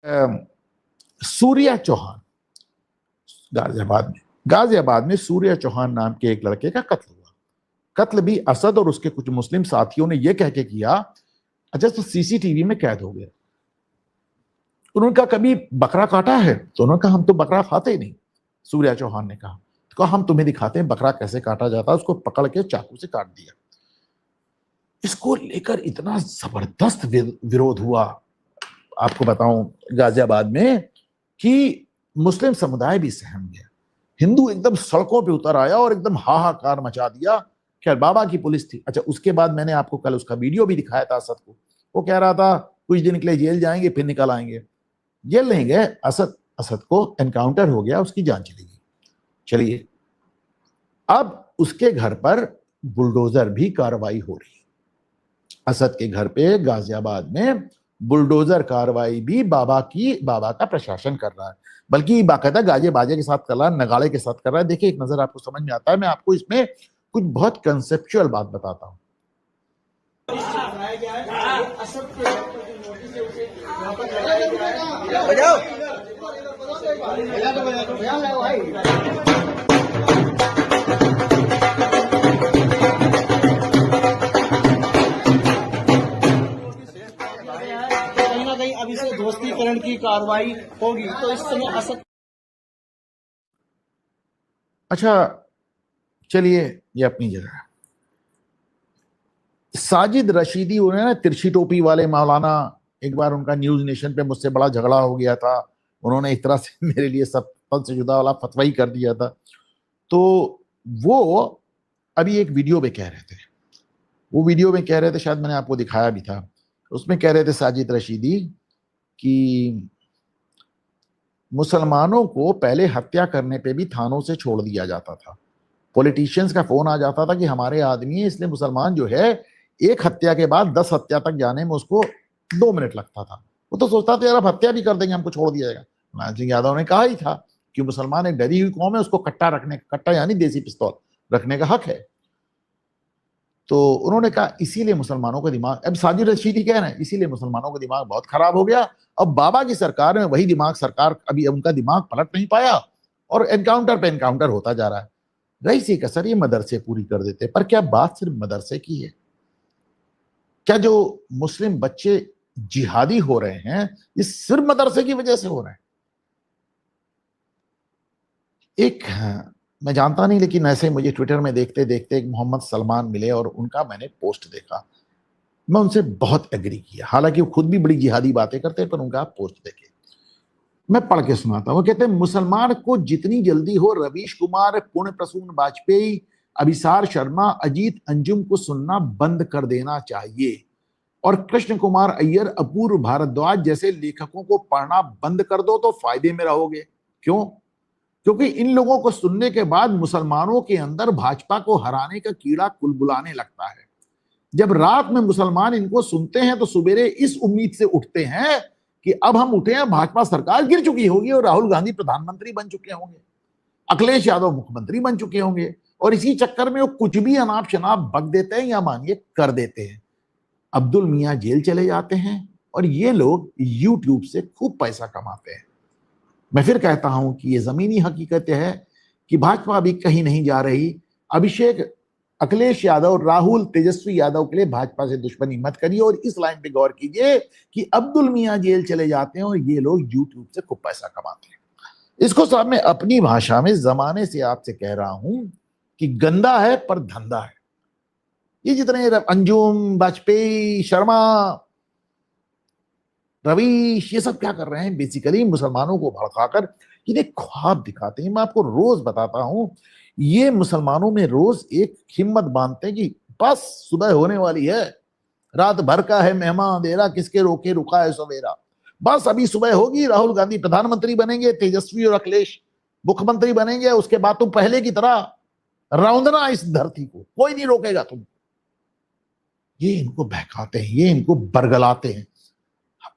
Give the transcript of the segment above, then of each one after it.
सूर्या चौहान गाजियाबाद में सूर्या चौहान नाम के एक लड़के का कत्ल हुआ। कत्ल भी असद और उसके कुछ मुस्लिम साथियों ने यह कह के किया, अच्छा तो सीसीटीवी में कैद हो गया। उन्होंने कहा कभी बकरा काटा है? तो उन्होंने कहा हम तो बकरा खाते ही नहीं। सूर्या चौहान ने कहा तो हम तुम्हें दिखाते हैं बकरा कैसे काटा जाता है। उसको पकड़ के चाकू से काट दिया। इसको लेकर इतना जबरदस्त विरोध हुआ, आपको बताऊं गाजियाबाद में, कि मुस्लिम समुदाय भी सहम गया। हिंदू एकदम सड़कों पे उतर आया और एकदम हाहाकार मचा दिया। खैर बाबा की पुलिस थी। अच्छा उसके बाद मैंने आपको कल उसका वीडियो भी दिखाया था असद को। वो कह रहा था कुछ दिन के लिए जेल जाएंगे फिर निकल आएंगे। जेल नहीं गए, असद को एनकाउंटर हो गया, उसकी जान चली गई। चलिए अब उसके घर पर बुलडोजर भी कार्रवाई हो रही है। असद के घर पे गाजियाबाद में बुलडोजर कार्रवाई भी बाबा का प्रशासन कर रहा है, बल्कि बाकायदा गाजे बाजे के साथ कर रहा है, नगाड़े के साथ कर रहा है। देखिए एक नजर आपको समझ में आता है। मैं आपको इसमें कुछ बहुत कंसेप्चुअल बात बताता हूं। अब इसे ध्वस्तीकरण की कार्रवाई होगी तो इस समय असद। अच्छा चलिए ये अपनी जगह है। साजिद रशीदी, उन्हें ना तिरछी टोपी वाले मौलाना, एक बार उनका न्यूज नेशन पे मुझसे बड़ा झगड़ा हो गया था। उन्होंने एक तरह से मेरे लिए सब पद से जुदा वाला फतवा ही कर दिया था। तो वो अभी एक वीडियो में कह रहे थे, शायद मैंने आपको दिखाया भी था। उसमें कह रहे थे साजिद रशीदी कि मुसलमानों को पहले हत्या करने पे भी थानों से छोड़ दिया जाता था। पॉलिटिशियंस का फोन आ जाता था कि हमारे आदमी है, इसलिए मुसलमान जो है एक हत्या के बाद 10 हत्या तक जाने में उसको 2 मिनट लगता था। वो तो सोचता था यार अब हत्या भी कर देंगे हमको छोड़ दिया जाएगा। मुलायम सिंह यादव ने कहा ही था कि मुसलमान एक डरी हुई कौम है, उसको कट्टा यानी देसी पिस्तौल रखने का हक है। तो उन्होंने कहा इसीलिए मुसलमानों का दिमाग, अब साजिद रशीदी कह रहे हैं इसीलिए मुसलमानों का दिमाग बहुत खराब हो गया। अब बाबा की सरकार में वही दिमाग सरकार अभी उनका दिमाग पलट नहीं पाया और एनकाउंटर पे एनकाउंटर होता जा रहा है। रईसी कसर ये मदरसे पूरी कर देते। पर क्या बात सिर्फ मदरसे की है? क्या जो मुस्लिम बच्चे जिहादी हो रहे हैं ये सिर्फ मदरसे की वजह से हो रहे हैं? एक मैं जानता नहीं, लेकिन ऐसे मुझे ट्विटर में देखते देखते एक मोहम्मद सलमान मिले और उनका मैंने पोस्ट देखा। मैं उनसे बहुत एग्री किया, हालांकि वो खुद भी बड़ी जिहादी बातें करते हैं, पर उनका पोस्ट देखे मैं पढ़ के सुनाता हूं। वो कहते हैं मुसलमान को जितनी जल्दी हो रवीश कुमार, पुण्य प्रसून वाजपेयी, अभिसार शर्मा, अजीत अंजुम को सुनना बंद कर देना चाहिए और कृष्ण कुमार अय्यर, अपूर्व भारद्वाज जैसे लेखकों को पढ़ना बंद कर दो तो फायदे में रहोगे। क्यों? क्योंकि इन लोगों को सुनने के बाद मुसलमानों के अंदर भाजपा को हराने का कीड़ा कुलबुलाने लगता है। जब रात में मुसलमान इनको सुनते हैं तो सवेरे इस उम्मीद से उठते हैं कि अब हम उठे हैं, भाजपा सरकार गिर चुकी होगी और राहुल गांधी प्रधानमंत्री बन चुके होंगे, अखिलेश यादव मुख्यमंत्री बन चुके होंगे, और इसी चक्कर में वो कुछ भी अनाप शनाप बक देते हैं या मानिए कर देते हैं। अब्दुल मियां जेल चले जाते हैं और ये लोग यूट्यूब से खूब पैसा कमाते हैं। मैं फिर कहता हूं कि ये जमीनी हकीकत है कि भाजपा अभी कहीं नहीं जा रही। अभिषेक, अखिलेश यादव, राहुल, तेजस्वी यादव के लिए भाजपा से दुश्मनी मत करिए और इस लाइन पे गौर कीजिए कि अब्दुल मियां जेल चले जाते हैं और ये लोग यूट्यूब से खूब पैसा कमाते हैं। इसको साहब मैं अपनी भाषा में जमाने से आपसे कह रहा हूं कि गंदा है पर धंधा है। ये जितने अंजुम, वाजपेयी, शर्मा, रवीश, ये सब क्या कर रहे हैं? बेसिकली मुसलमानों को भड़काकर इन्हें ख्वाब दिखाते हैं। मैं आपको रोज बताता हूं, ये मुसलमानों में रोज एक हिम्मत बांधते हैं कि बस सुबह होने वाली है, रात भर का है मेहमान देरा, किसके रोके रुका है सवेरा। बस अभी सुबह होगी, राहुल गांधी प्रधानमंत्री बनेंगे, तेजस्वी और अखिलेश मुख्यमंत्री बनेंगे, उसके बाद तुम पहले की तरह रौंदना इस धरती को, कोई नहीं रोकेगा तुम। ये इनको बहकाते हैं, ये इनको बरगलाते हैं।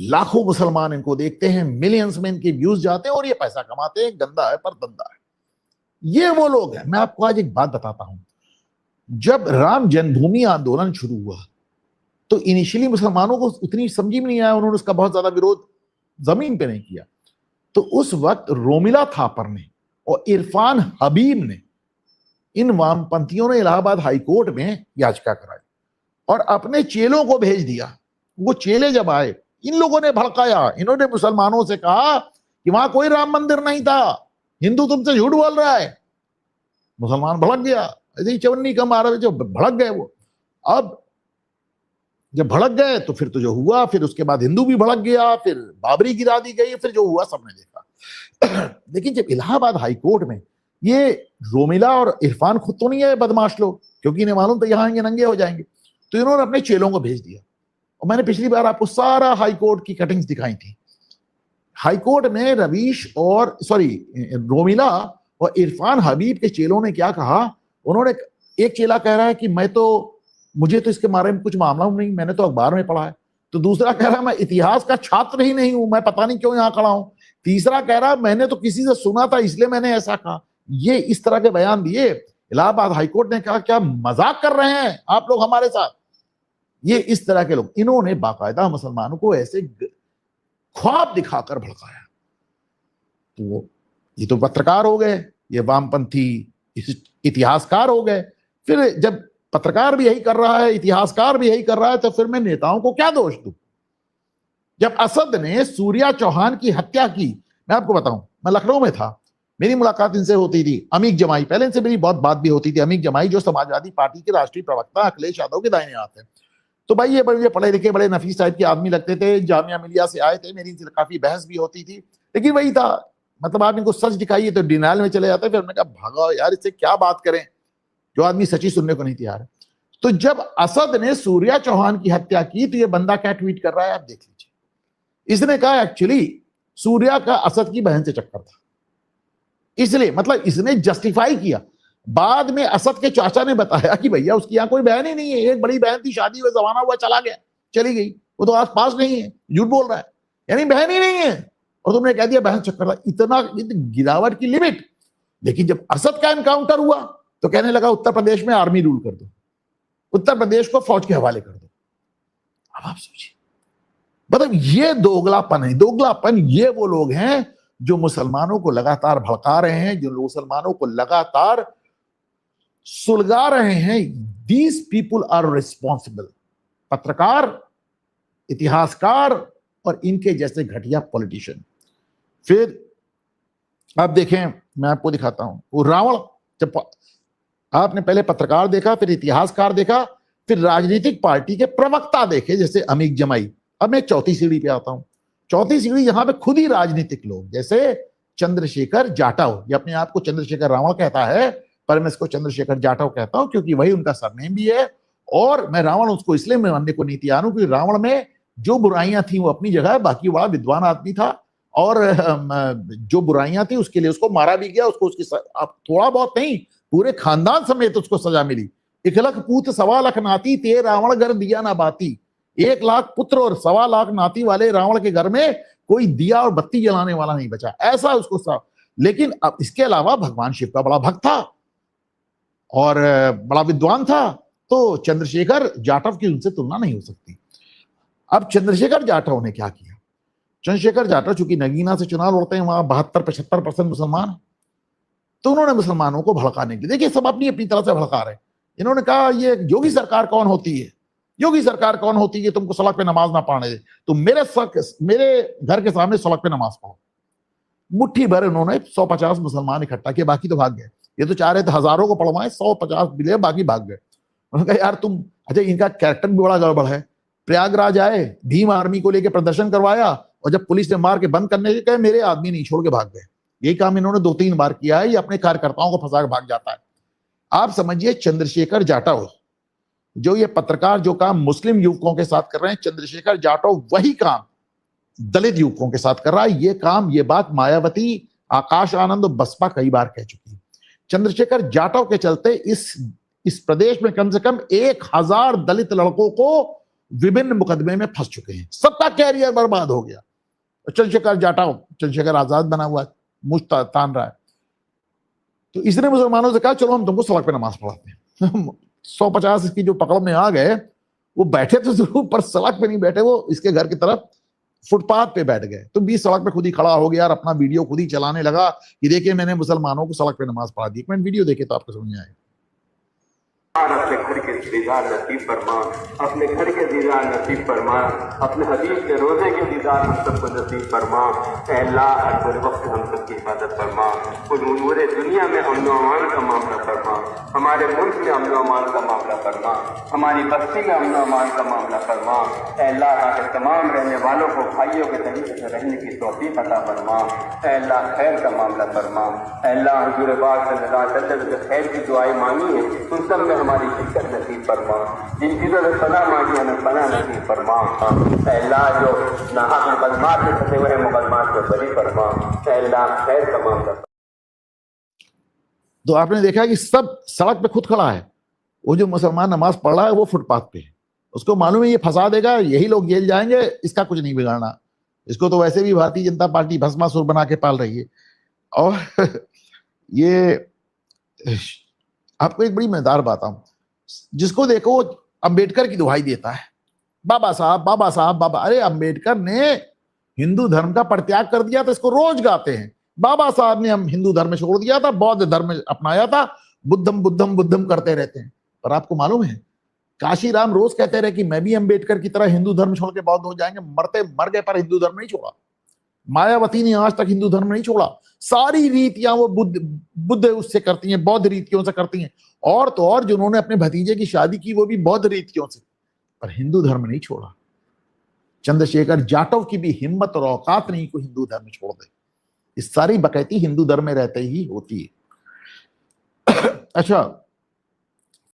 लाखों मुसलमान इनको देखते हैं, मिलियंस में इनके व्यूज जाते हैं और ये पैसा कमाते हैं। गंदा है पर धंधा है। ये वो लोग हैं। मैं आपको आज एक बात बताता हूं, जब राम जन्मभूमि आंदोलन शुरू हुआ तो इनिशियली मुसलमानों को उतनी समझ में नहीं आया, उन्होंने उसका बहुत ज्यादा विरोध जमीन पे नहीं किया। तो उस वक्त रोमिला थापर ने और इरफान हबीब ने, इन वामपंथियों ने इलाहाबाद हाईकोर्ट में याचिका कराई और अपने चेलों को भेज दिया। वो चेले जब आए, इन लोगों ने भड़काया, इन्होंने मुसलमानों से कहा कि वहां कोई राम मंदिर नहीं था, हिंदू तुमसे झूठ बोल रहा है। मुसलमान भड़क गया, ऐसे ही चवन्नी कम आ रहे, जो भड़क गए वो। अब जब भड़क गए तो फिर तो जो हुआ, फिर उसके बाद हिंदू भी भड़क गया, फिर बाबरी गिरा दी गई, फिर जो हुआ सबने देखा। लेकिन जब इलाहाबाद हाईकोर्ट में ये रोमिला और इरफान खुद तो नहीं है बदमाश लोग, क्योंकि इन्हें मालूम तो यहाँ ये नंगे हो जाएंगे, तो इन्होंने अपने चेलों को भेज दिया। और मैंने पिछली बार आपको सारा हाईकोर्ट की कटिंग्स दिखाई थी। हाईकोर्ट में रोमिला और इरफान हबीब के चेलों ने क्या कहा, उन्होंने, एक चेला कह रहा है कि मुझे तो इसके बारे में कुछ मामला नहीं, मैंने तो अखबार में पढ़ा है। तो दूसरा कह रहा है मैं इतिहास का छात्र ही नहीं हूं, मैं पता नहीं क्यों यहां खड़ा हूं। तीसरा कह रहा है मैंने तो किसी से सुना था इसलिए मैंने ऐसा कहा। ये इस तरह के बयान दिए। इलाहाबाद हाईकोर्ट ने कहा क्या मजाक कर रहे हैं आप लोग हमारे साथ। ये इस तरह के लोग, इन्होंने बाकायदा मुसलमानों को ऐसे ख्वाब दिखाकर भड़काया। तो ये तो पत्रकार हो गए, ये वामपंथी इतिहासकार हो गए। फिर जब पत्रकार भी यही कर रहा है, इतिहासकार भी यही कर रहा है, तो फिर मैं नेताओं को क्या दोष दूं। जब असद ने सूर्या चौहान की हत्या की, मैं आपको बताऊं, मैं लखनऊ में था, मेरी मुलाकात इनसे होती थी, अमीक जमाई, पहले इनसे मेरी बहुत बात भी होती थी। अमीक जमाई जो समाजवादी पार्टी के राष्ट्रीय प्रवक्ता अखिलेश यादव के दाहिने हाथ हैं। तो भाई ये बड़े पढ़े लिखे, बड़े नफीस टाइप के आदमी लगते थे, जामिया मिलिया से आए थे, मेरी इनसे काफी बहस भी होती थी। लेकिन वही था, मतलब आप इनको सच दिखाइए तो डिनाइल में चले जाते। फिर मैंने कहा भागो यार, इससे क्या बात करें, जो आदमी सच्ची सुनने को नहीं तैयार है। तो जब असद ने सूर्या चौहान की हत्या की, तो ये बंदा क्या ट्वीट कर रहा है आप देख लीजिए। इसने कहा एक्चुअली सूर्या का असद की बहन से चक्कर था, इसलिए, मतलब इसने जस्टिफाई किया। बाद में असद के चाचा ने बताया कि भैया उसकी यहां कोई बहन ही नहीं है, एक बड़ी बहन थी, शादी हुआ, जमाना हुआ, चली गई, वो तो आस पास नहीं है, झूठ बोल रहा है, यानी बहन ही नहीं है, और तुमने कह दिया बहन चक्कर था। इतना गिरावट की लिमिट। लेकिन जब असद का एनकाउंटर हुआ तो कहने लगा उत्तर प्रदेश में आर्मी रूल कर दो, उत्तर प्रदेश को फौज के हवाले कर दो। अब आप सोचिए, मतलब ये दोगलापन है। दोगलापन ये वो लोग हैं जो मुसलमानों को लगातार भड़का रहे हैं, जो मुसलमानों को लगातार सुलगा रहे हैं। These people are responsible. पत्रकार, इतिहासकार और इनके जैसे घटिया पॉलिटिशियन। फिर आप देखें, मैं आपको दिखाता हूं, वो रावण, जब आपने पहले पत्रकार देखा, फिर इतिहासकार देखा, फिर राजनीतिक पार्टी के प्रवक्ता देखे जैसे अमीक जमाई। अब मैं चौथी सीढ़ी पे आता हूं। चौथी सीढ़ी, यहां पे खुद ही राजनीतिक लोग जैसे चंद्रशेखर जाटव, ये अपने आप को चंद्रशेखर रावण कहता है, पर मैं इसको चंद्रशेखर जाटव कहता हूं क्योंकि वही उनका सरनेम भी है। और मैं रावण उसको इसलिए मैं मानने को नहीं तैयार हूं क्योंकि रावण में जो बुराइयां थी वो अपनी जगह, बाकी बड़ा विद्वान आदमी था, और जो बुराइयां थी उसके लिए उसको मारा भी गया, उसको उसकी थोड़ा बहुत नहीं, पूरे खानदान समेत उसको सजा मिली। इखलक पूत 1.25 लाख नाती, ते रावण घर दिया ना बाती। 1 लाख पुत्र और 1.25 लाख नाती वाले रावण के घर में कोई दिया और बत्ती जलाने वाला नहीं बचा, ऐसा उसको सब। लेकिन अब इसके अलावा भगवान शिव का बड़ा भक्त था और बड़ा विद्वान था, तो चंद्रशेखर जाटव की उनसे तुलना नहीं हो सकती। अब चंद्रशेखर जाटव ने क्या किया, चंद्रशेखर जाटव चूंकि नगीना से चुनाव लड़ते हैं, वहां 72-75% मुसलमान, तो उन्होंने मुसलमानों को भड़काने के लिए, देखिए सब अपनी अपनी तरह से भड़का रहे। इन्होंने कहा ये योगी सरकार कौन होती है, योगी सरकार कौन होती है, तुमको सड़क पे नमाज ना पढ़ने दे, तुम मेरे घर के सामने सड़क पे नमाज पढ़ो। मुट्ठी भर उन्होंने 150 मुसलमान इकट्ठा किए, बाकी तो भाग गए। ये तो चाह रहे थे हजारों को पढ़वाएं, 150 मिले, बाकी भाग गए। उन्होंने कहा यार तुम, अच्छा इनका कैरेक्टर भी बड़ा गड़बड़ है। प्रयागराज आए, भीम आर्मी को लेकर प्रदर्शन करवाया, और जब पुलिस ने मार के बंद करने के कहे, मेरे आदमी नहीं छोड़ के भाग गए। यही काम इन्होंने 2-3 बार किया है। ये अपने कार्यकर्ताओं को फंसा के भाग जाता है। आप समझिए चंद्रशेखर जाटव, जो ये पत्रकार जो काम मुस्लिम युवकों के साथ कर रहे हैं, चंद्रशेखर जाटव वही काम दलित युवकों के साथ कर रहा है। ये काम, ये बात मायावती, आकाश आनंद और बसपा कई बार कह चुकी है। चंद्रशेखर जाटव के चलते इस प्रदेश में कम से कम 1000 दलित लड़कों को विभिन्न मुकदमे में फंस चुके हैं, सबका कैरियर बर्बाद हो गया। चंद्रशेखर जाटव, चंद्रशेखर आजाद बना हुआ मुझ तान रहा है। तो इसने मुसलमानों से कहा चलो हम तुमको सड़क पे नमाज पढ़ाते हैं। 150 इसकी जो पकड़ में आ गए, वो बैठे तो जरूर पर सड़क पे नहीं बैठे, वो इसके घर की तरफ फुटपाथ पे बैठ गए। तुम बीच सड़क पे खुद ही खड़ा हो गया और अपना वीडियो खुद ही चलाने लगा कि देखिए मैंने मुसलमानों को सड़क पे नमाज पढ़ा दी। एक मिनट वीडियो देखे तो आपको समझ में आएगा। अपने घर के दीदार नसीब फरमा, अपने घर के दीदार नसीब फरमा, अपने हबीब के रोजे के दीदार हम सबको नसीब फरमा। अल्लाह हर वक्त हम सबकी हिफाजत फरमा। पूरे दुनिया में अमन व अमान का मामला फरमा, हमारे मुल्क में अमन व अमान का मामला फरमा, हमारी बस्ती में अमन व अमान का मामला फरमा। अल्लाह के तमाम रहने वालों को भाइयों के तरीके से रहने की तौफीक अता फरमा। अल्लाह खैर का मामला फरमा। अल्लाह हुजूर पाक सल्लल्लाहु अलैहि वसल्लम जो खैर की दुआएं मांगी है उन सब में हमारी शिरकत नसीब फरमा। जिन चीज़ों से पनाह मांगी हमें पनाह नसीब फरमा। अल्लाह जो नाहक मुकदमात में फंसे हुए मुकदमात को बरी फरमा। अल्लाह खैर का मामला। तो आपने देखा कि सब सड़क पे खुद खड़ा है। वो जो मुसलमान नमाज पढ़ रहा है वो फुटपाथ पे है। उसको मालूम है ये फंसा देगा, यही लोग जेल जाएंगे, इसका कुछ नहीं बिगाड़ना। इसको तो वैसे भी भारतीय जनता पार्टी भस्मासुर बना के पाल रही है। और ये आपको एक बड़ी मजेदार बात बताऊं, जिसको देखो वो अंबेडकर की दुहाई देता है, बाबा साहब बाबा साहब बाबा। अरे अंबेडकर ने हिंदू धर्म का परित्याग कर दिया था, इसको रोज गाते हैं। बाबा साहब ने हम हिंदू धर्म छोड़ दिया था, बौद्ध धर्म अपनाया था, बुद्धम बुद्धम बुद्धम करते रहते हैं। पर आपको मालूम है काशीराम रोज कहते रहे कि मैं भी अंबेडकर की तरह हिंदू धर्म छोड़ के बौद्ध हो जाएंगे। मरते मर गए पर हिंदू धर्म नहीं छोड़ा। मायावती ने आज तक हिंदू धर्म नहीं छोड़ा। सारी रीतियां वो बुद्ध उससे करती हैं, बौद्ध रीतियों से करती हैं। और तो और जिन्होंने अपने भतीजे की शादी की वो भी बौद्ध रीतियों से, पर हिंदू धर्म नहीं छोड़ा। चंद्रशेखर जाटव की भी हिम्मत और औकात नहीं को हिंदू धर्म छोड़ दे। इस सारी बकैती हिंदू धर्म में रहते ही होती है। अच्छा,